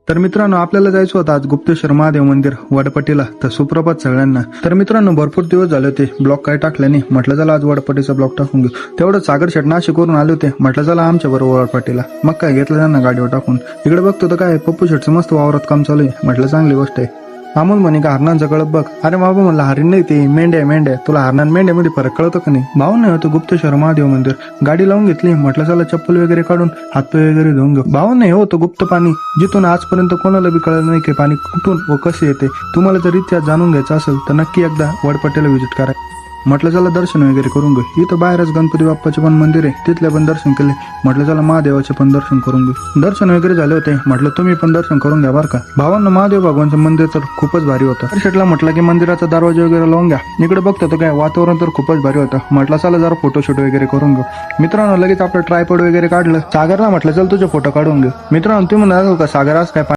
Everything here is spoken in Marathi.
तर मित्रांनो आपल्याला जायचं होतं आज गुप्तेश्वर महादेव मंदिर वडपट्टीला. तर सुप्रभात सगळ्यांना. तर मित्रांनो भरपूर दिवस झाले होते ब्लॉग काय टाकले नाही, म्हटलं चला आज वडपट्टीचा ब्लॉग टाकून घेऊ. तेवढं सागर शेट नाशिक वरून आले होते, म्हटलं चला आमच्या बरोबर वडपट्टीला. मग काय घेतलं त्यांना गाडीवर टाकून. इकडे बघतो तर काय पप्पू शेटचं मस्त वावरात काम चालू आहे, म्हटलं चांगली गोष्ट आहे. अमोल म्हणे का हरणांचं कळत बघ. अरे बाबा म्हणलं हरिण नाही ते मेंढ्या तुला हरणान मेंढ्यामध्ये फरक कळतो का नाही. भाऊ नाही होतं गुप्तेश्वर महादेव मंदिर. गाडी लावून घेतली, म्हटलं चला चप्पल वगैरे काढून हातपाय वगैरे धुवून घेऊ. भाऊ नाही होतं गुप्त पाणी, जिथून आजपर्यंत कोणाला बी कळलं नाही की पाणी कुठून व कसे येते. तुम्हाला जर इतिहास जाणून घ्यायचा असेल तर नक्की एकदा वडपट्टीला व्हिजिट करा. म्हटलं चला दर्शन वगैरे करून घेऊ. इथं बाहेरच गणपती बाप्पाचे पण मंदिर आहे, तिथले पण दर्शन केले. म्हटलं चला महादेवाचे पण दर्शन करून घेऊ. दर्शन वगैरे झाले होते, म्हटलं तुम्ही पण दर्शन करून घ्या बरं का. भावांना महादेव भगवानचं मंदिर तर खूपच भारी होतं. शेटला म्हटलं की मंदिराचा दरवाजा वगैरे लावून घ्या. इकडे बघतो तर काय वातावरण तर खूपच भारी होतं. म्हटलं चला जरा फोटोशूट वगैरे करून घेऊ. मित्रांनो लगेच आपलं ट्रायपॉड वगैरे काढलं. सागरला म्हटलं चल तुझे फोटो काढून घेऊ. मित्रांनो तुम्ही म्हणाल का सागर आज काय